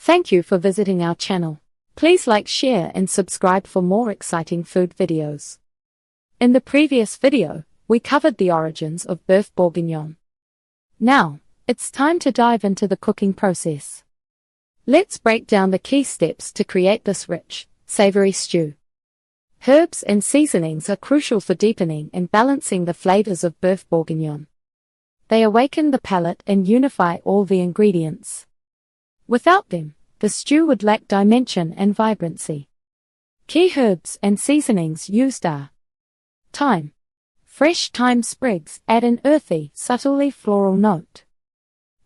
Thank you for visiting our channel. Please like, share and subscribe for more exciting food videos. In the previous video, we covered the origins of Boeuf Bourguignon. Now, it's time to dive into the cooking process. Let's break down the key steps to create this rich, savory stew. Herbs and seasonings are crucial for deepening and balancing the flavors of Boeuf Bourguignon. They awaken the palate and unify all the ingredients. Without them, the stew would lack dimension and vibrancy. Key herbs and seasonings used are thyme. Fresh thyme sprigs add an earthy, subtly floral note.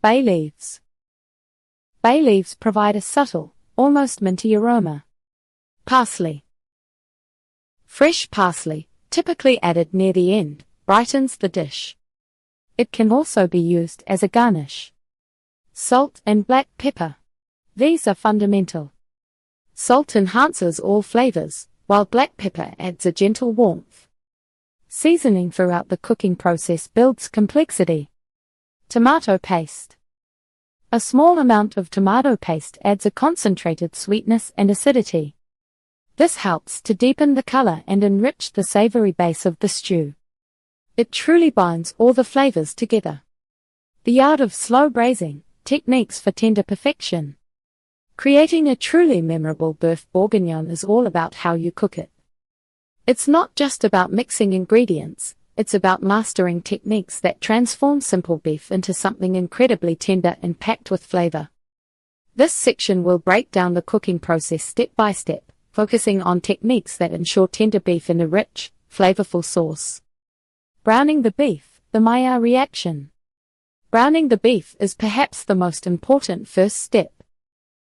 Bay leaves. Bay leaves provide a subtle, almost minty aroma. Parsley. Fresh parsley, typically added near the end, brightens the dish. It can also be used as a garnish. Salt and black pepper. These are fundamental. Salt enhances all flavors, while black pepper adds a gentle warmth. Seasoning throughout the cooking process builds complexity. Tomato paste. A small amount of tomato paste adds a concentrated sweetness and acidity. This helps to deepen the color and enrich the savory base of the stew. It truly binds all the flavors together. The art of slow braising, techniques for tender perfection. Creating a truly memorable Boeuf Bourguignon is all about how you cook it. It's not just about mixing ingredients, it's about mastering techniques that transform simple beef into something incredibly tender and packed with flavor. This section will break down the cooking process step by step, focusing on techniques that ensure tender beef in a rich, flavorful sauce. Browning the beef, the Maillard reaction. Browning the beef is perhaps the most important first step.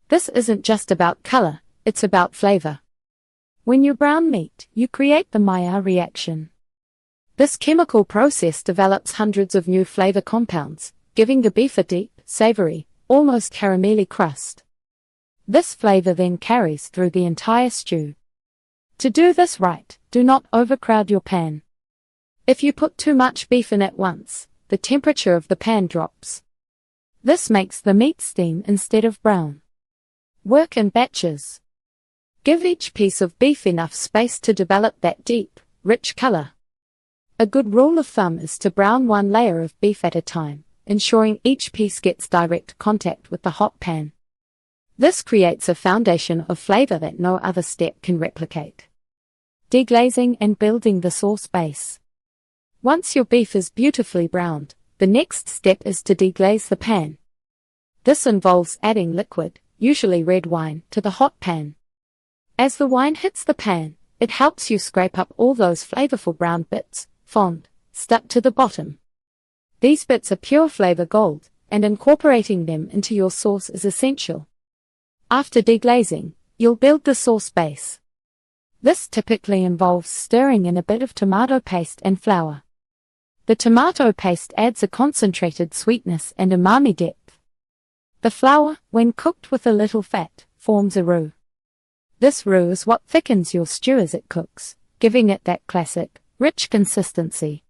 This isn't just about color, it's about flavor. When you brown meat, you create the Maillard reaction. This chemical process develops hundreds of new flavor compounds, giving the beef a deep, savory, almost caramelly crust. This flavor then carries through the entire stew. To do this right, do not overcrowd your pan. If you put too much beef in at once, the temperature of the pan drops. This makes the meat steam instead of brown. Work in batches. Give each piece of beef enough space to develop that deep, rich color. A good rule of thumb is to brown one layer of beef at a time, ensuring each piece gets direct contact with the hot pan. This creates a foundation of flavor that no other step can replicate. Deglazing and building the sauce base. Once your beef is beautifully browned, the next step is to deglaze the pan. This involves adding liquid, usually red wine, to the hot pan. As the wine hits the pan, it helps you scrape up all those flavorful brown bits, fond, stuck to the bottom. These bits are pure flavor gold, and incorporating them into your sauce is essential. After deglazing, you'll build the sauce base. This typically involves stirring in a bit of tomato paste and flour. The tomato paste adds a concentrated sweetness and umami depth. The flour, when cooked with a little fat, forms a roux. This roux is what thickens your stew as it cooks, giving it that classic, rich consistency.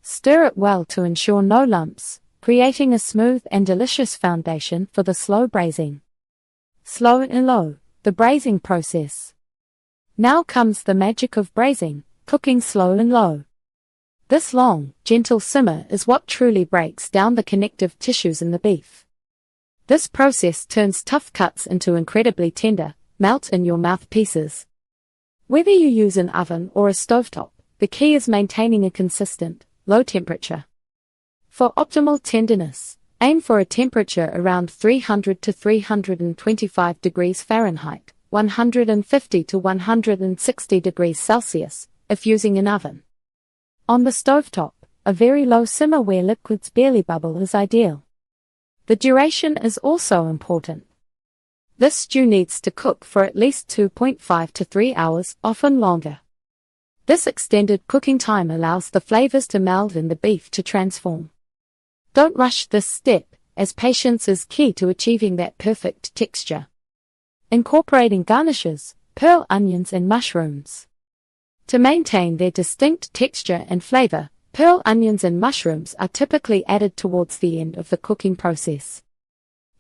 Stir it well to ensure no lumps, creating a smooth and delicious foundation for the slow braising. Slow and low, the braising process. Now comes the magic of braising, cooking slow and low. This long, gentle simmer is what truly breaks down the connective tissues in the beef. This process turns tough cuts into incredibly tender, melt-in-your-mouth pieces. Whether you use an oven or a stovetop, the key is maintaining a consistent, low temperature. For optimal tenderness, aim for a temperature around 300 to 325 degrees Fahrenheit, 150 to 160 degrees Celsius, if using an oven. On the stovetop, a very low simmer where liquids barely bubble is ideal. The duration is also important. This stew needs to cook for at least 2.5 to 3 hours, often longer. This extended cooking time allows the flavors to meld and the beef to transform. Don't rush this step, as patience is key to achieving that perfect texture. Incorporating garnishes, pearl onions and mushrooms. To maintain their distinct texture and flavor, pearl onions and mushrooms are typically added towards the end of the cooking process.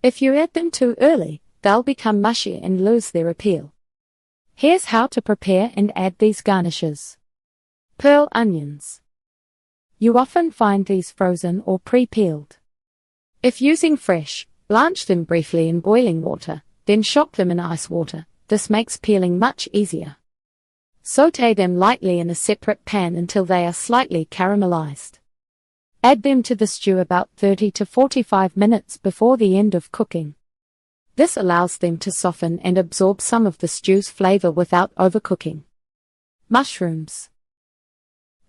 If you add them too early, they'll become mushy and lose their appeal. Here's how to prepare and add these garnishes. Pearl onions. You often find these frozen or pre-peeled. If using fresh, blanch them briefly in boiling water, then shock them in ice water. This makes peeling much easier. Sauté them lightly in a separate pan until they are slightly caramelized. Add them to the stew about 30 to 45 minutes before the end of cooking. This allows them to soften and absorb some of the stew's flavor without overcooking. Mushrooms.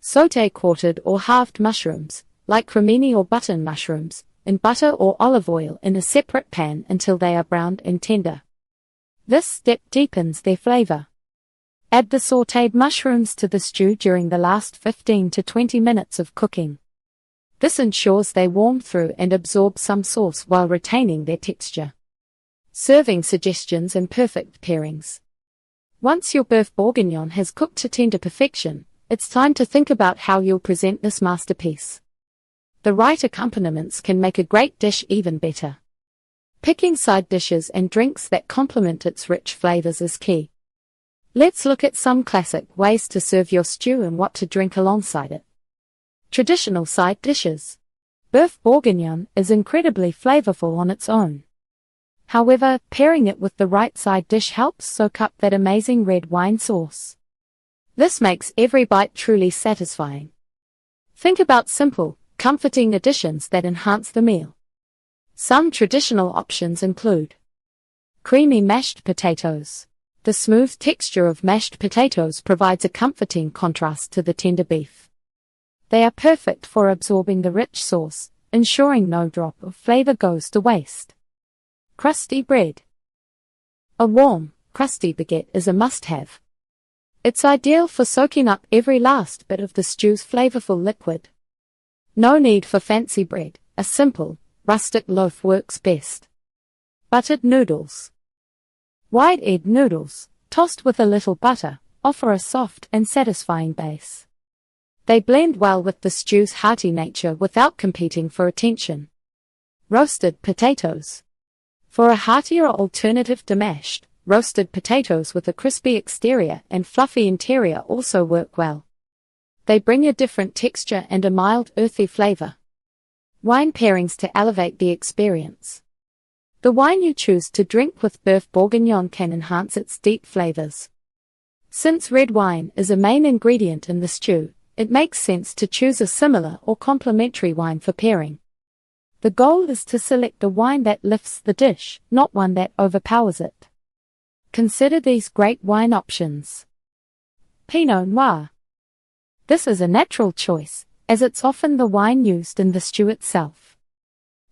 Sauté quartered or halved mushrooms, like cremini or button mushrooms, in butter or olive oil in a separate pan until they are browned and tender. This step deepens their flavor. Add the sautéed mushrooms to the stew during the last 15 to 20 minutes of cooking. This ensures they warm through and absorb some sauce while retaining their texture. Serving suggestions and perfect pairings. Once your Boeuf Bourguignon has cooked to tender perfection, it's time to think about how you'll present this masterpiece. The right accompaniments can make a great dish even better. Picking side dishes and drinks that complement its rich flavors is key. Let's look at some classic ways to serve your stew and what to drink alongside it. Traditional side dishes. Boeuf Bourguignon is incredibly flavorful on its own. However, pairing it with the right side dish helps soak up that amazing red wine sauce. This makes every bite truly satisfying. Think about simple, comforting additions that enhance the meal. Some traditional options include creamy mashed potatoes. The smooth texture of mashed potatoes provides a comforting contrast to the tender beef. They are perfect for absorbing the rich sauce, ensuring no drop of flavor goes to waste. Crusty bread. A warm, crusty baguette is a must-have. It's ideal for soaking up every last bit of the stew's flavorful liquid. No need for fancy bread, a simple, rustic loaf works best. Buttered noodles. Wide-edged noodles, tossed with a little butter, offer a soft and satisfying base. They blend well with the stew's hearty nature without competing for attention. Roasted potatoes. For a heartier alternative to mashed, roasted potatoes with a crispy exterior and fluffy interior also work well. They bring a different texture and a mild earthy flavor. Wine pairings to elevate the experience. The wine you choose to drink with Boeuf Bourguignon can enhance its deep flavors. Since red wine is a main ingredient in the stew, it makes sense to choose a similar or complementary wine for pairing. The goal is to select a wine that lifts the dish, not one that overpowers it. Consider these great wine options. Pinot Noir. This is a natural choice, as it's often the wine used in the stew itself.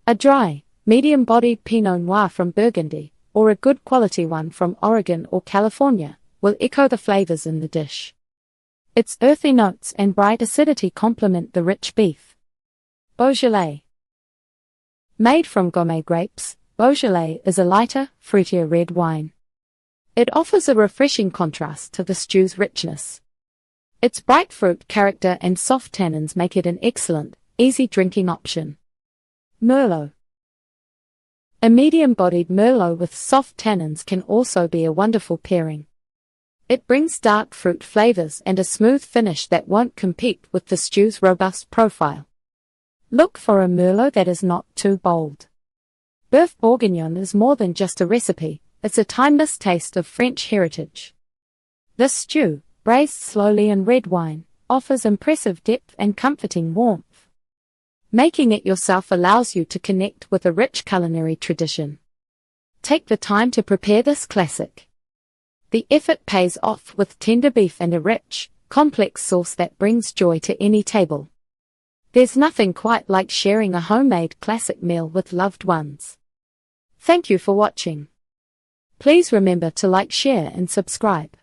A dry, medium-bodied Pinot Noir from Burgundy, or a good quality one from Oregon or California, will echo the flavors in the dish. Its earthy notes and bright acidity complement the rich beef. Beaujolais. Made from gourmet grapes, Beaujolais is a lighter, fruitier red wine. It offers a refreshing contrast to the stew's richness. Its bright fruit character and soft tannins make it an excellent, easy drinking option. Merlot. A medium-bodied Merlot with soft tannins can also be a wonderful pairing. It brings dark fruit flavors and a smooth finish that won't compete with the stew's robust profile. Look for a Merlot that is not too bold. Boeuf Bourguignon is more than just a recipe, it's a timeless taste of French heritage. This stew, braised slowly in red wine, offers impressive depth and comforting warmth. Making it yourself allows you to connect with a rich culinary tradition. Take the time to prepare this classic. The effort pays off with tender beef and a rich, complex sauce that brings joy to any table. There's nothing quite like sharing a homemade classic meal with loved ones. Thank you for watching. Please remember to like, share and subscribe.